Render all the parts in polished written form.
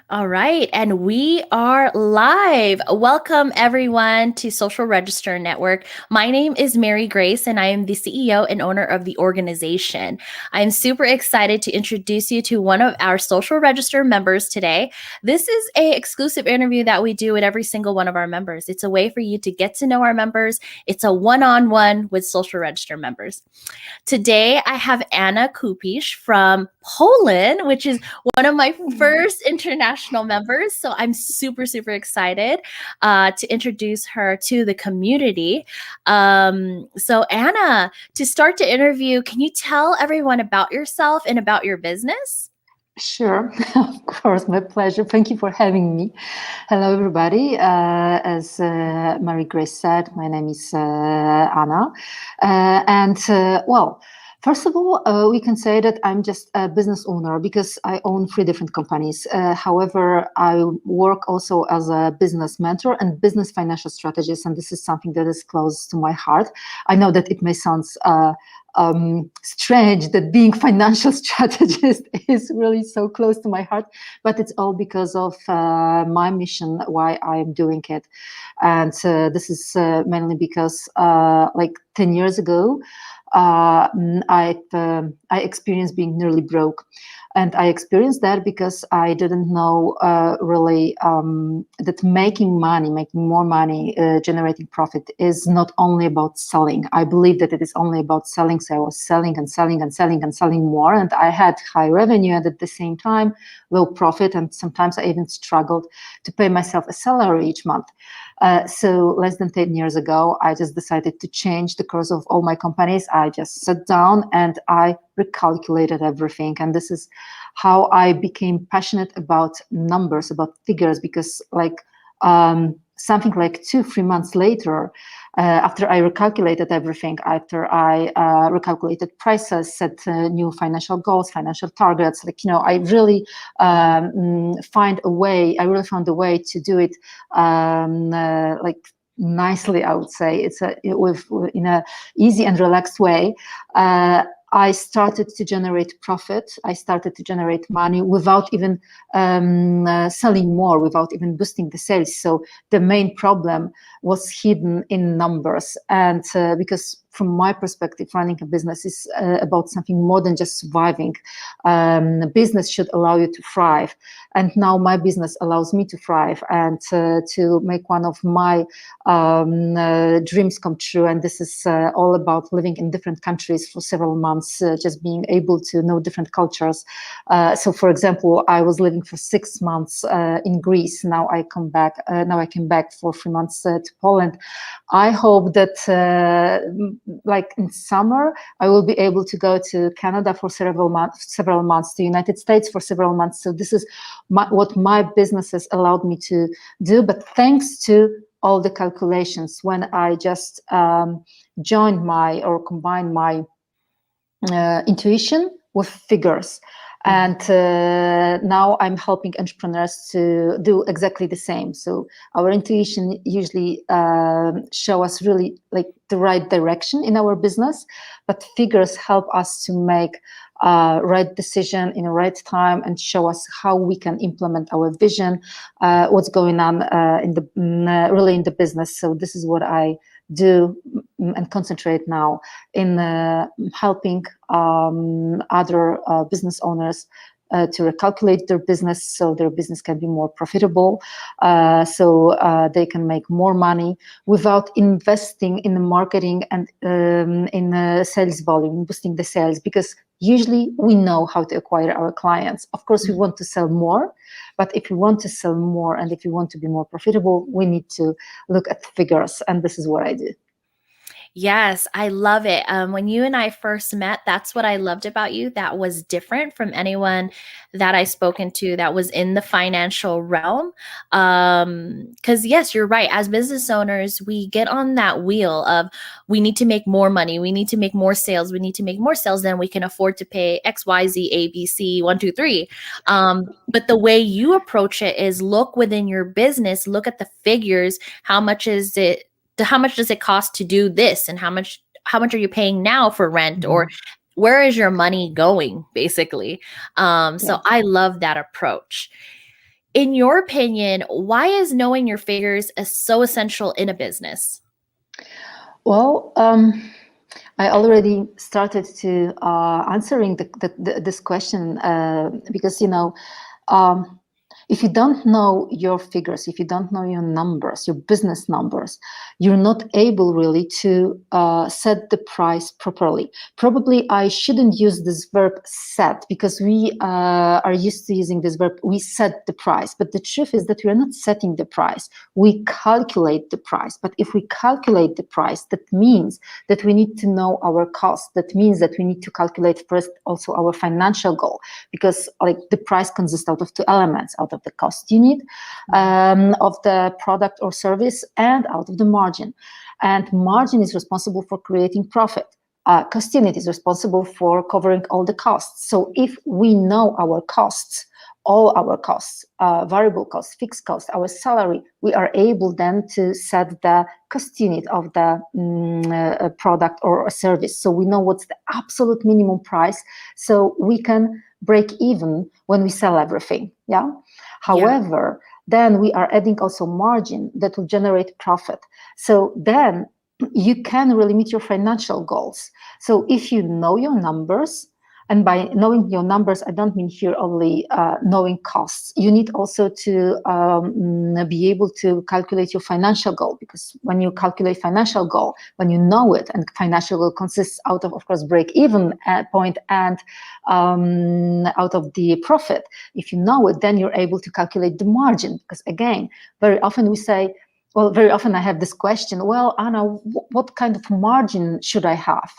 All right, and we are live. Welcome everyone to Social Register Network. My name is Mary Grace, and I am the CEO and owner of the organization. I'm super excited to introduce you to one of our Social Register members today. This is a exclusive interview that we do with every single one of our members. It's a way for you to get to know our members. It's a one-on-one with Social Register members. Today, I have Anna Kupisz from Poland, which is one of my first international members. So I'm super, super excited to introduce her to the community. So, Anna, to start the interview, can you tell everyone about yourself and about your business? Sure, of course, my pleasure. Thank you for having me. Hello, everybody. As Mary Grace said, my name is Anna. Well, first of all, we can say that I'm just a business owner because I own three different companies. However, I work also as a business mentor and business financial strategist, and this is something that is close to my heart. I know that it may sound strange that being financial strategist is really so close to my heart, but it's all because of my mission, why I'm doing it. And this is mainly because like 10 years ago, I experienced being nearly broke. And I experienced that because I didn't know really that making more money, generating profit is not only about selling. I believe that it is only about selling. So I was selling and selling and selling and selling more. And I had high revenue and at the same time, low profit. And sometimes I even struggled to pay myself a salary each month. So less than 10 years ago, I just decided to change the course of all my companies. I just sat down and I recalculated everything. And this is how I became passionate about numbers, about figures, because something like 2-3 months later, after I recalculated everything, after I recalculated prices, set new financial goals, financial targets, I really found a way to do it nicely. I would say in a easy and relaxed way. I started to generate profit. I started to generate money without even selling more, without even boosting the sales. So the main problem was hidden in numbers. And because from my perspective, running a business is about something more than just surviving. Business should allow you to thrive. And now my business allows me to thrive and to make one of my dreams come true. And this is all about living in different countries for several months, just being able to know different cultures. So, for example, I was living for 6 months in Greece. Now I came back for 3 months to Poland. I hope that like in summer, I will be able to go to Canada for several months, to United States for several months. So this is what my business has allowed me to do. But thanks to all the calculations, when I just combined my intuition with figures. And now I'm helping entrepreneurs to do exactly the same. So our intuition usually show us really like the right direction in our business, but figures help us to make right decision in the right time and show us how we can implement our vision, what's going on in the business. So this is what I do and concentrate now in helping other business owners to recalculate their business so their business can be more profitable, so they can make more money without investing in the marketing and in sales volume, boosting the sales, because usually we know how to acquire our clients. Of course, we want to sell more, but if you want to sell more and if you want to be more profitable, we need to look at figures, and this is what I do. Yes, I love it. When you and I first met, that's what I loved about you. That was different from anyone that I spoken to that was in the financial realm. Because yes, you're right. As business owners, we get on that wheel of we need to make more money, we need to make more sales, we need to make more sales than we can afford to pay X, Y, Z, A, B, C, 1, 2, 3. But the way you approach it is look within your business, look at the figures. How much does it cost to do this, and how much are you paying now for rent, or where is your money going, basically? So I love that approach. in your opinion, why is knowing your figures so essential in a business? Well, I already started to answering this question because, um, if you don't know your figures, if you don't know your numbers, your business numbers, you're not able really to set the price properly. Probably I shouldn't use this verb set, because we are used to using this verb, we set the price. But the truth is that we are not setting the price. We calculate the price. But if we calculate the price, that means that we need to know our cost. That means that we need to calculate first also our financial goal, because like the price consists out of two elements, out of the cost unit of the product or service, and out of the margin. And margin is responsible for creating profit. Cost unit is responsible for covering all the costs. So if we know our costs, all our costs, variable costs, fixed costs, our salary, we are able then to set the cost unit of the product or service. So we know what's the absolute minimum price, so we can break even when we sell everything. Yeah. However, then we are adding also margin that will generate profit. So then you can really meet your financial goals. So if you know your numbers, and by knowing your numbers, I don't mean here only knowing costs. You need also to be able to calculate your financial goal, because when you calculate financial goal, when you know it, and financial goal consists out of course, break-even point and out of the profit. If you know it, then you're able to calculate the margin. Because again, very often we say, well, very often I have this question, well, Anna, what kind of margin should I have?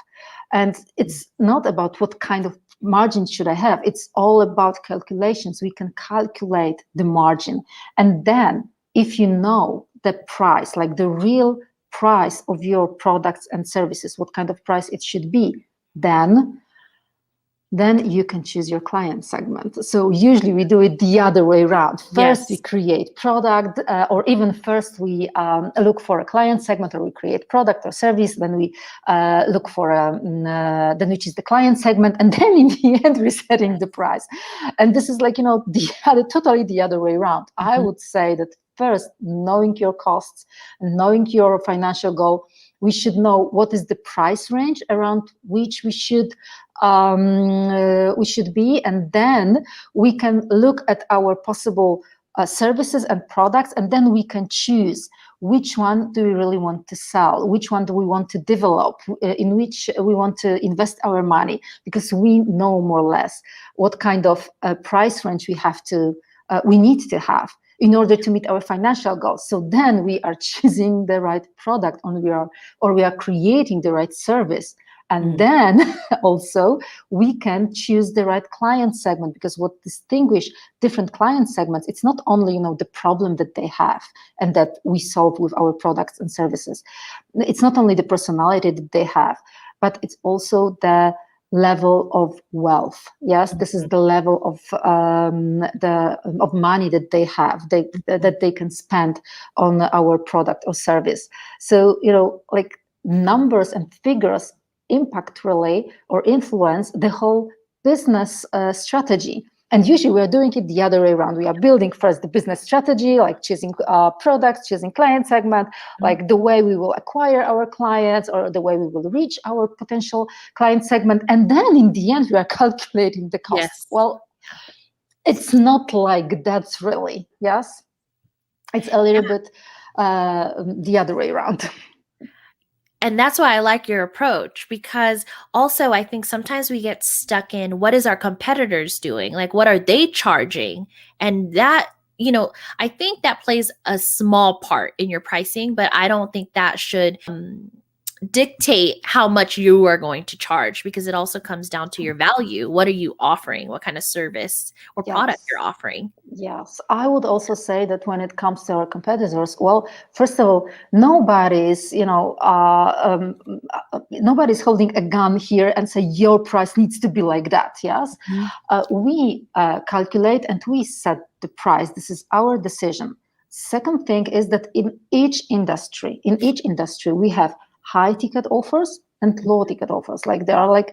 And it's not about what kind of margin should I have. It's all about calculations. We can calculate the margin. And then if you know the price, like the real price of your products and services, what kind of price it should be, then you can choose your client segment. So usually we do it the other way around. First, we create product, or even first we look for a client segment, or we create product or service. Then we look for then we choose the client segment, and then in the end we're setting the price. And this is like, totally the other way around. Mm-hmm. I would say that first, knowing your costs and knowing your financial goal, we should know what is the price range around which we should be, and then we can look at our possible services and products, and then we can choose which one do we really want to sell, which one do we want to develop, in which we want to invest our money, because we know more or less what kind of price range we need to have in order to meet our financial goals. So then we are choosing the right product, or we are creating the right service. And then also we can choose the right client segment, because what distinguishes different client segments, it's not only the problem that they have and that we solve with our products and services. It's not only the personality that they have, but it's also the level of wealth. Yes, this is the level of money that they have, that they can spend on our product or service. So like numbers and figures impact really, or influence the whole business strategy. And usually we are doing it the other way around. We are building first the business strategy, like choosing products, choosing client segment, like the way we will acquire our clients, or the way we will reach our potential client segment. And then in the end, we are calculating the cost. Yes. Well, it's not like that's really, yes. It's a little bit the other way around. And that's why I like your approach, because also I think sometimes we get stuck in what is our competitors doing? Like, what are they charging? And that, I think that plays a small part in your pricing, but I don't think that should dictate how much you are going to charge, because it also comes down to your value. What are you offering? What kind of service or product you're offering? Yes, I would also say that when it comes to our competitors, well, first of all, nobody's holding a gun here and say your price needs to be like that. Yes, we calculate and we set the price. This is our decision. Second thing is that in each industry, we have high ticket offers and low ticket offers. Like there are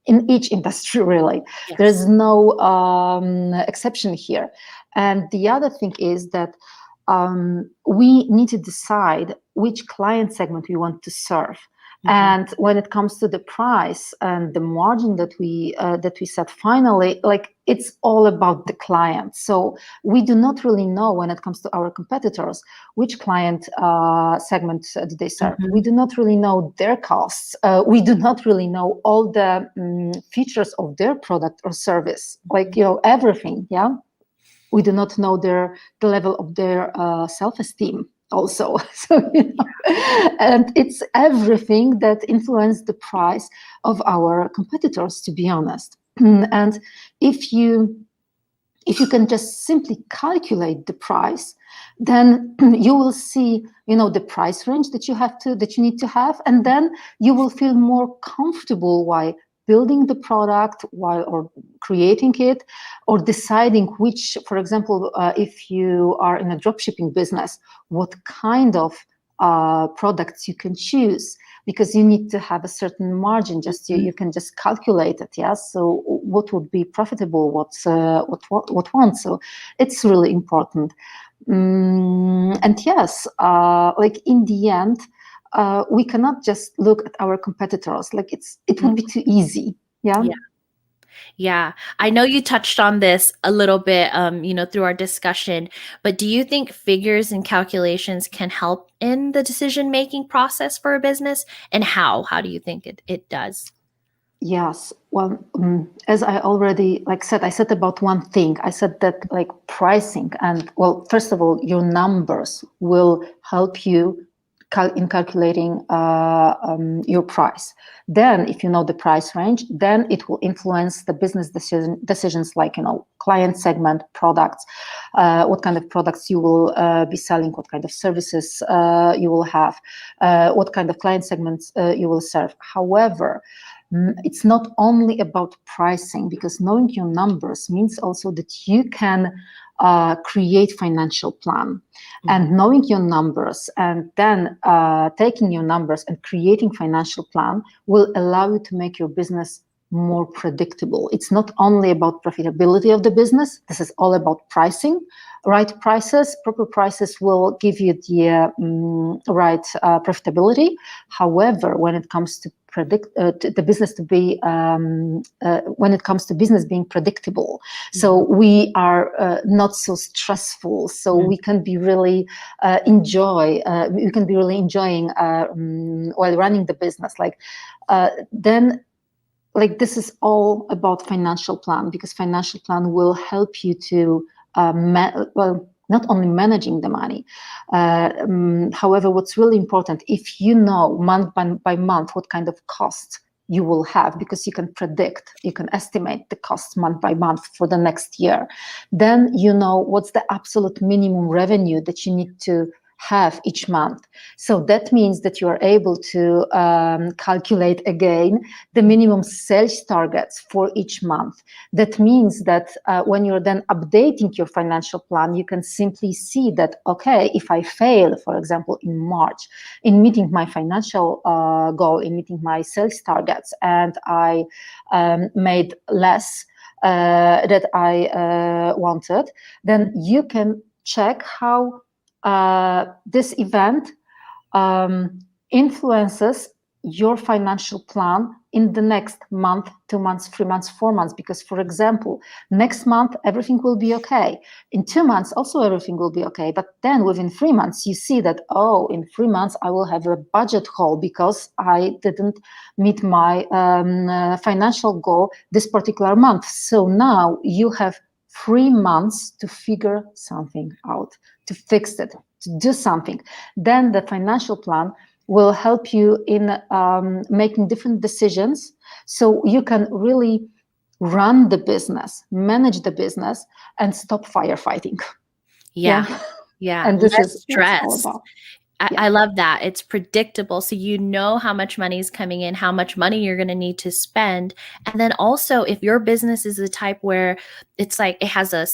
in each industry, really. Yes. There's no exception here. And the other thing is that we need to decide which client segment we want to serve. Mhm. And when it comes to the price and the margin that we set finally, like, it's all about the client. So we do not really know, when it comes to our competitors, which client segment do they serve. We Mhm. do not really know their costs. We do not really know all the features of their product or service, like, everything. Yeah, we do not know the level of their self-esteem also. So, and it's everything that influences the price of our competitors, to be honest. And if you can just simply calculate the price, then you will see, the price range that you need to have, and then you will feel more comfortable while building the product, or creating it, or deciding which, for example, if you are in a dropshipping business, what kind of products you can choose, because you need to have a certain margin. Just you can just calculate it. Yeah. So what would be profitable? What won't? So it's really important. And yes, like, in the end, we cannot just look at our competitors. Like, it would be too easy. Yeah. Yeah. Yeah, I know you touched on this a little bit, through our discussion, but do you think figures and calculations can help in the decision-making process for a business? And how? How do you think it does? Yes. Well, as I already said, I said about one thing. I said that, like, pricing, and, well, first of all, your numbers will help you in calculating your price. Then, if you know the price range, then it will influence the business decisions, like, client segment, products, what kind of products you will be selling, what kind of services you will have, what kind of client segments you will serve. However, it's not only about pricing, because knowing your numbers means also that you can create financial plan. And knowing your numbers, and then taking your numbers and creating financial plan, will allow you to make your business more predictable. It's not only about profitability of the business. This is all about pricing. Right prices, proper prices will give you the right profitability. However, when it comes to the business to be when it comes to business being predictable, so we are not so stressful, so we can be really enjoying while running the business, then, like, this is all about financial plan, because financial plan will help you to not only managing the money. However, what's really important, if you know month by month what kind of cost you will have, because you can estimate the cost month by month for the next year, then you know what's the absolute minimum revenue that you need to have each month. So that means that you are able to calculate again the minimum sales targets for each month. That means that when you're then updating your financial plan, you can simply see that, okay, if I fail, for example, in March, in meeting my financial goal, in meeting my sales targets, and I made less that I wanted, then you can check how this event influences your financial plan in the next month, 2 months, 3 months, 4 months. Because, for example, next month everything will be okay. In 2 months also everything will be okay. But then within 3 months you see that, oh, in 3 months I will have a budget hole because I didn't meet my financial goal this particular month. So now you have 3 months to figure something out, to fix it, to do something. Then the financial plan will help you in making different decisions, so you can really run the business, manage the business, and stop firefighting. Yeah. Yeah. Yeah. And this Less is what it's all stress. about. Yeah. I love that. It's predictable. So you know how much money is coming in, how much money you're going to need to spend. And then also, if your business is the type where it's like it has a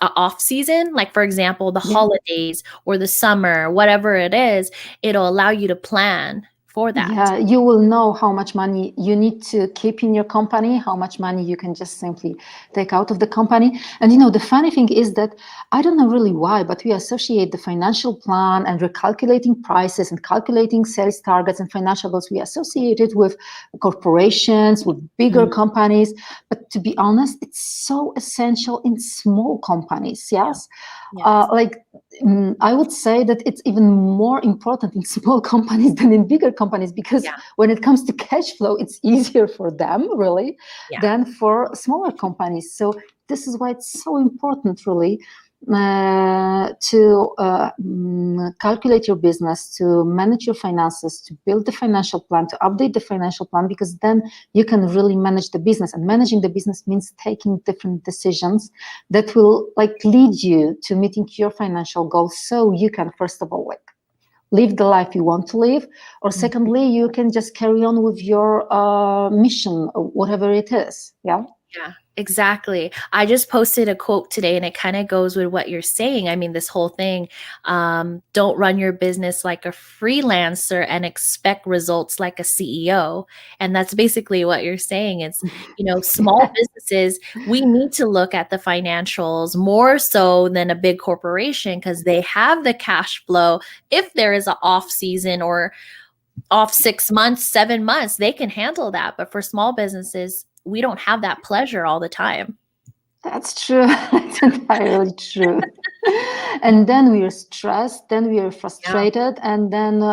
off season, like, for example, the Yeah. holidays or the summer, whatever it is, it'll allow you to plan for that. Yeah, you will know how much money you need to keep in your company, how much money you can just simply take out of the company. And the funny thing is that I don't know really why, but we associate the financial plan and recalculating prices and calculating sales targets and financial goals. We associate it with corporations, with bigger Mm, companies. But to be honest, it's so essential in small companies. yeah. Yes. Yes. I would say that it's even more important in small companies than in bigger companies, because Yeah. when it comes to cash flow, it's easier for them really Yeah. than for smaller companies. So this is why it's so important really to calculate your business, to manage your finances, to build the financial plan, to update the financial plan, because then you can really manage the business. And managing the business means taking different decisions that will lead you to meeting your financial goals, so you can first of all live the life you want to live, or Mm. secondly you can just carry on with your mission, whatever it is. Yeah. Yeah, exactly. I just posted a quote today and it kind of goes with what you're saying. I mean, this whole thing, don't run your business like a freelancer and expect results like a CEO. And that's basically what you're saying. It's, small Yeah. businesses, we need to look at the financials more so than a big corporation because they have the cash flow. If there is an off season or off 6 months, 7 months, they can handle that. But for small businesses, we don't have that pleasure all the time. That's true. That's entirely true. And then we are stressed, then we are Yeah. frustrated, and then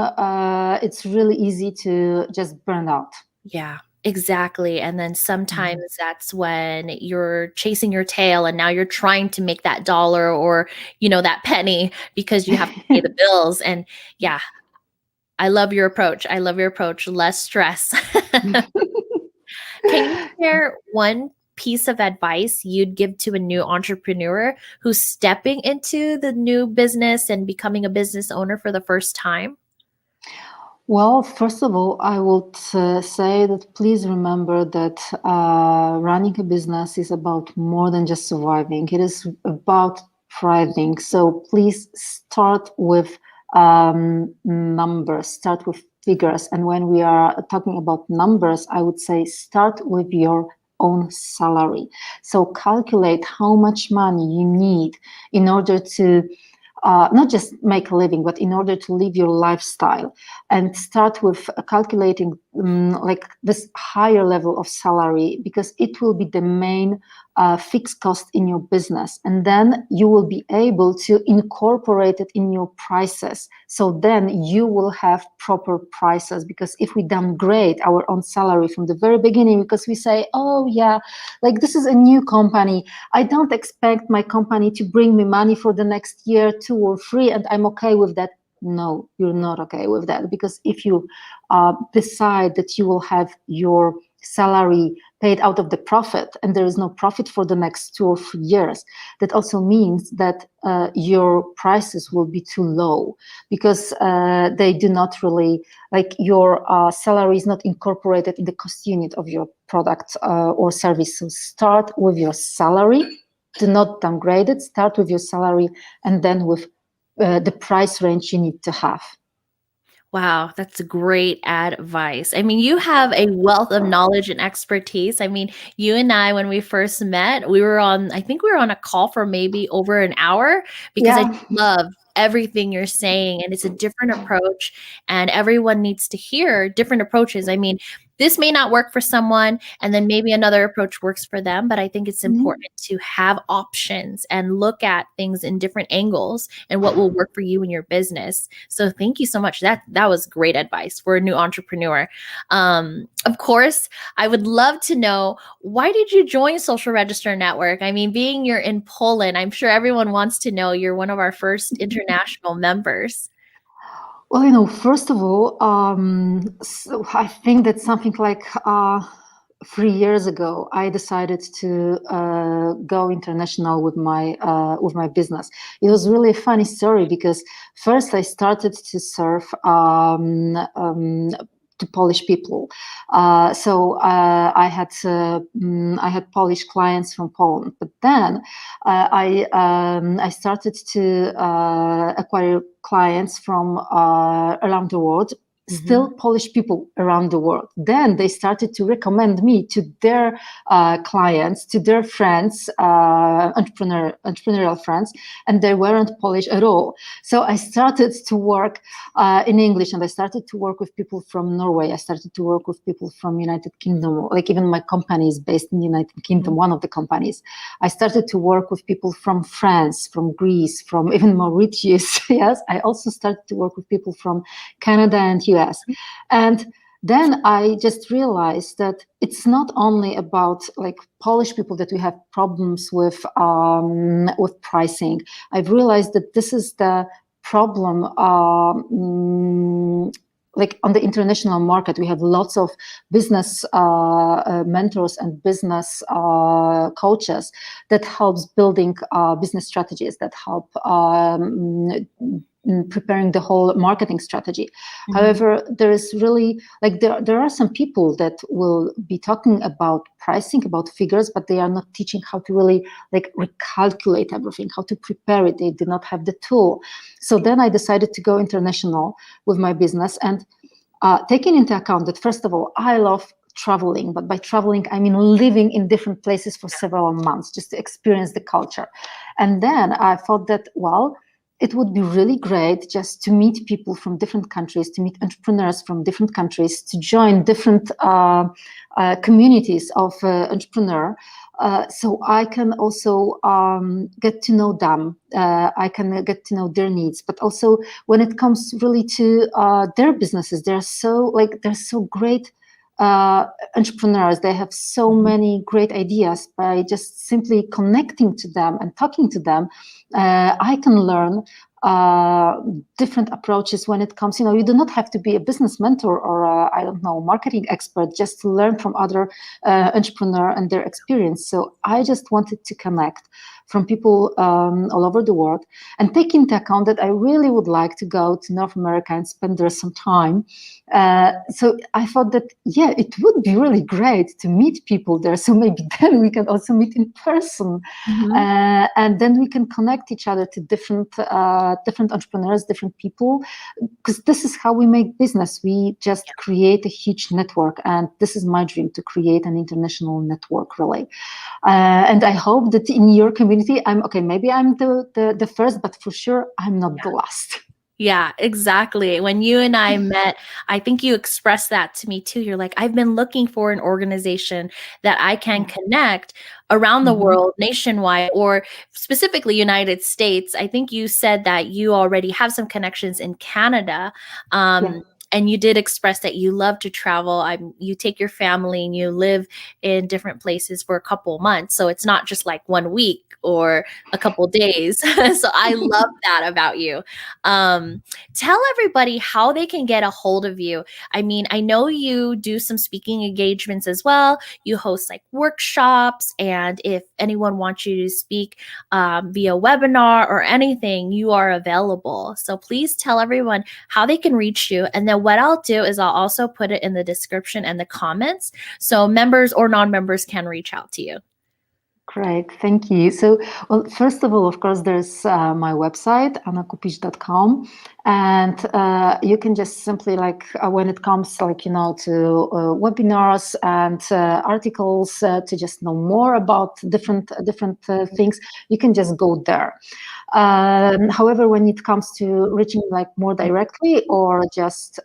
it's really easy to just burn out. Yeah, exactly. And then sometimes Mhm. that's when you're chasing your tail and now you're trying to make that dollar or, that penny because you have to pay the bills. And yeah, I love your approach. I love your approach. Less stress. Can you share one piece of advice you'd give to a new entrepreneur who's stepping into the new business and becoming a business owner for the first time? Well, first of all, I would say that please remember that running a business is about more than just surviving. It is about thriving. So please start with numbers, start with figures. And when we are talking about numbers, I would say start with your own salary. So calculate how much money you need in order to not just make a living, but in order to live your lifestyle, and start with calculating this higher level of salary, because it will be the main fixed cost in your business. And then you will be able to incorporate it in your prices. So then you will have proper prices, because if we downgrade our own salary from the very beginning, because we say, oh yeah, this is a new company, I don't expect my company to bring me money for the next year, 2 or 3, and I'm okay with that. No, you're not okay with that, because if you decide that you will have your salary paid out of the profit and there is no profit for the next 2 or 3 years, that also means that your prices will be too low, because they do not really, your salary is not incorporated in the cost unit of your product or service. So start with your salary, do not downgrade it, start with your salary, and then with the price range you need to have. Wow, that's great advice. I mean, you have a wealth of knowledge and expertise. I mean, you and I, when we first met, I think we were on a call for maybe over an hour because I Yeah. love everything you're saying. And it's a different approach, and everyone needs to hear different approaches. I mean, this may not work for someone, and then maybe another approach works for them. But I think it's Mhm. important to have options and look at things in different angles and what will work for you in your business. So thank you so much. That was great advice for a new entrepreneur. Of course, I would love to know, why did you join Social Register Network? I mean, being you're in Poland, I'm sure everyone wants to know. You're one of our first international members. Well, first of all, so I think that something like 3 years ago, I decided to go international with my business. It was really a funny story, because first I started to serve to Polish people. I had Polish clients from Poland, but then I started to acquire clients from around the world. still Polish people around the world. Then they started to recommend me to their clients, to their friends, entrepreneurial friends, and they weren't Polish at all. So I started to work in English, and I started to work with people from Norway. I started to work with people from United Kingdom. Like even my company is based in the United Kingdom, one of the companies. I started to work with people from France, from Greece, from even Mauritius. Yes, I also started to work with people from Canada and US. And then I just realized that it's not only about like Polish people that we have problems with pricing. I've realized that this is the problem. Like on the international market, we have lots of business mentors and business coaches that helps building business strategies, that help preparing the whole marketing strategy. However, there is really like there are some people that will be talking about pricing, about figures, but they are not teaching how to really like recalculate everything, how to prepare it. They did not have the tool. So then I decided to go international with my business, and taking into account that, first of all, I love traveling, but by traveling I mean living in different places for several months just to experience the culture. And then I thought that, well, it would be really great just to meet people from different countries, to meet entrepreneurs from different countries, to join different communities of entrepreneur. So I can also get to know them. I can get to know their needs, but also when it comes really to their businesses, they're so great entrepreneurs. They have so many great ideas. By just simply connecting to them and talking to them, I can learn different approaches when it comes. You do not have to be a business mentor or I don't know, marketing expert just to learn from other entrepreneur and their experience. So I just wanted to connect from people all over the world, and take into account that I really would like to go to North America and spend there some time. So I thought that, yeah, it would be really great to meet people there. So maybe then we can also meet in person, and then we can connect each other to different entrepreneurs, different people, because this is how we make business. We just create a huge network, and this is my dream, to create an international network, really. And I hope that in your community, maybe I'm the first, but for sure I'm not the last. Yeah, exactly. When you and I met, I think you expressed that to me too. You're like, I've been looking for an organization that I can connect around the world, nationwide, or specifically United States. I think you said that you already have some connections in Canada. And you did express that you love to travel. You take your family and you live in different places for a couple months. So it's not just like 1 week or a couple days. So I love that about you. Tell everybody how they can get a hold of you. I mean, I know you do some speaking engagements as well. You host like workshops, and if anyone wants you to speak via webinar or anything, you are available. So please tell everyone how they can reach you. And then what I'll do is I'll also put it in the description and the comments, so members or non-members can reach out to you. Great, thank you. So, well, first of all, of course, there's my website, kupisz.com, and you can just simply when it comes to webinars and articles to just know more about different things, you can just go there. However, when it comes to reaching more directly, or just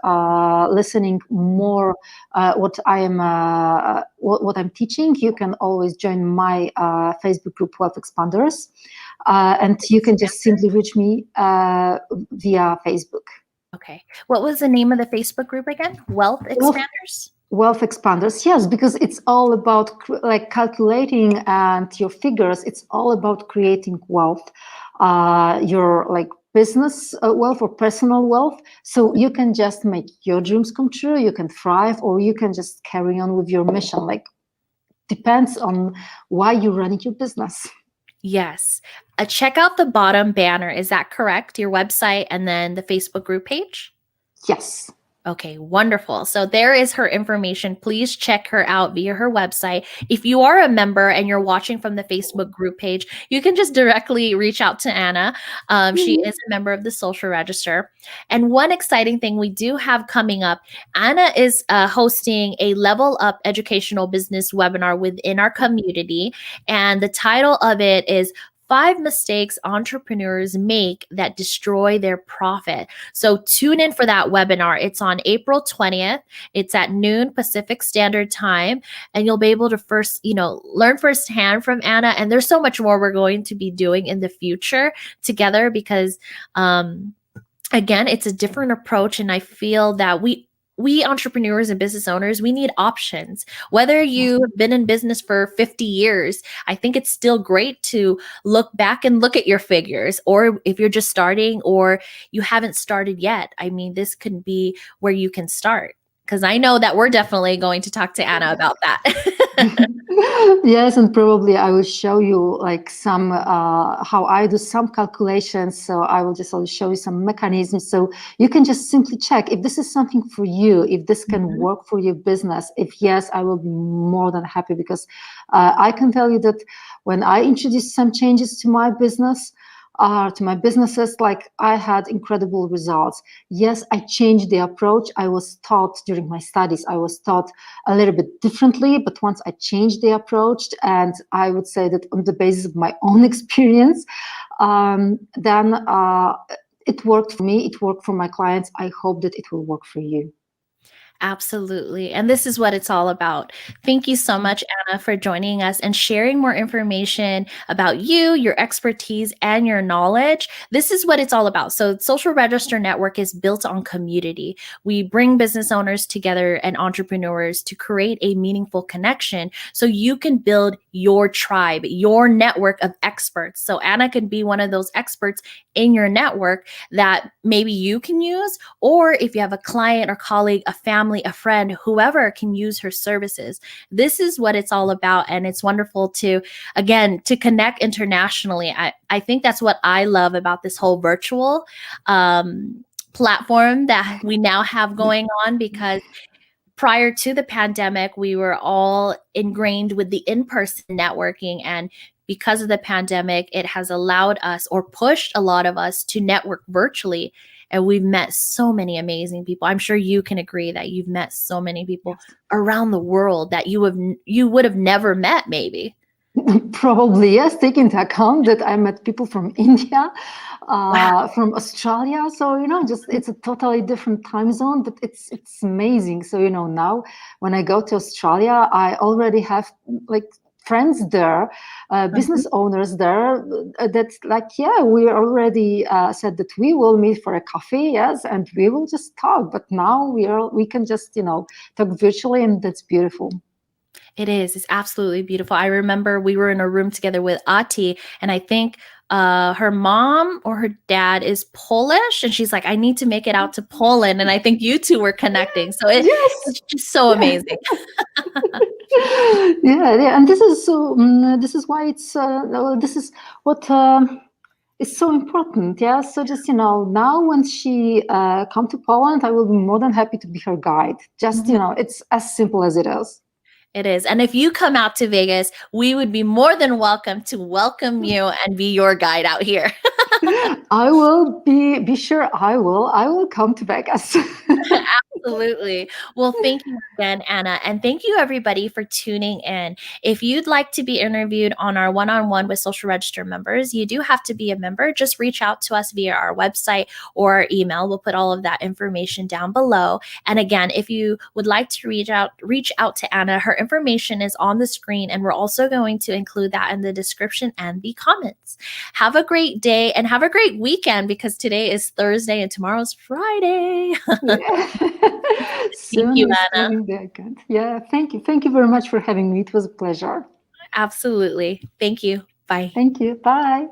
listening more what I'm teaching, you can always join my Facebook group, Wealth Expanders, and you can just simply reach me via Facebook. Okay. What was the name of the Facebook group again? Wealth Expanders? Wealth Expanders, yes, because it's all about calculating and your figures. It's all about creating wealth, your business wealth or personal wealth. So you can just make your dreams come true. You can thrive, or you can just carry on with your mission. Depends on why you're running your business. Yes. Check out the bottom banner. Is that correct? Your website and then the Facebook group page? Yes. Okay, wonderful. So there is her information. Please check her out via her website. If you are a member and you're watching from the Facebook group page, you can just directly reach out to Anna. She Mhm. is a member of the Social Register. And one exciting thing we do have coming up, Anna is hosting a Level Up Educational Business webinar within our community. And the title of it is 5 Mistakes Entrepreneurs Make That Destroy Their Profit. So tune in for that webinar. It's on April 20th. It's at noon Pacific Standard Time. And you'll be able to learn firsthand from Anna. And there's so much more we're going to be doing in the future together because again, it's a different approach. And I feel that we entrepreneurs and business owners, we need options. Whether you have been in business for 50 years, I think it's still great to look back and look at your figures. Or if you're just starting or you haven't started yet, I mean, this could be where you can start. Because I know that we're definitely going to talk to Anna about that. Yes, and probably I will show you like some how I do some calculations. So I will just show you some mechanisms. So you can just simply check if this is something for you, if this can Mhm. work for your business. If yes, I will be more than happy because I can tell you that when I introduced some changes to my businesses, like I had incredible results. Yes, I changed the approach. I was taught during my studies, I was taught a little bit differently, but once I changed the approach, and I would say that on the basis of my own experience, then it worked for me, it worked for my clients. I hope that it will work for you. Absolutely. And this is what it's all about. Thank you so much, Anna, for joining us and sharing more information about you, your expertise, and your knowledge. This is what it's all about. So, Social Register Network is built on community. We bring business owners together and entrepreneurs to create a meaningful connection so you can build your tribe, your network of experts. So, Anna can be one of those experts in your network that maybe you can use, or if you have a client or colleague, a family, a friend, whoever can use her services. This is what it's all about. And it's wonderful to, again, to connect internationally. I think that's what I love about this whole virtual platform that we now have going on because prior to the pandemic, we were all ingrained with the in person networking. And because of the pandemic, it has allowed us or pushed a lot of us to network virtually. And we've met so many amazing people. I'm sure you can agree that you've met so many people Yes. around the world that you would have never met, maybe. Probably, yes, take into account that I met people from India, Wow. from Australia. So, just it's a totally different time zone, but it's amazing. So, now when I go to Australia, I already have like friends there, Mhm. business owners there that like, yeah, we already said that we will meet for a coffee, yes, and we will just talk. But now we can just, talk virtually, and that's beautiful. It is. It's absolutely beautiful. I remember we were in a room together with Ati, and I think her mom or her dad is Polish, and she's like, "I need to make it out to Poland," and I think you two were connecting. So Yes. it's just so Yeah. amazing. Yeah, and this is why this is what is so important. Yeah, so just now when she come to Poland, I will be more than happy to be her guide. Just Mhm. it's as simple as it is. It is. And if you come out to Vegas, we would be more than welcome to welcome you and be your guide out here. I will be sure I will come to Vegas. Absolutely. Well, thank you again, Anna. And thank you, everybody, for tuning in. If you'd like to be interviewed on our one on one with Social Register members, you do have to be a member. Just reach out to us via our website or our email. We'll put all of that information down below. And again, if you would like to reach out to Anna, her information is on the screen. And we're also going to include that in the description and the comments. Have a great day and have a great weekend because today is Thursday and tomorrow's Friday. Yeah. Thank Soon you, receiving Anna. the account. Yeah, thank you very much for having me. It was a pleasure. Absolutely. Thank you. Bye. Thank you. Bye.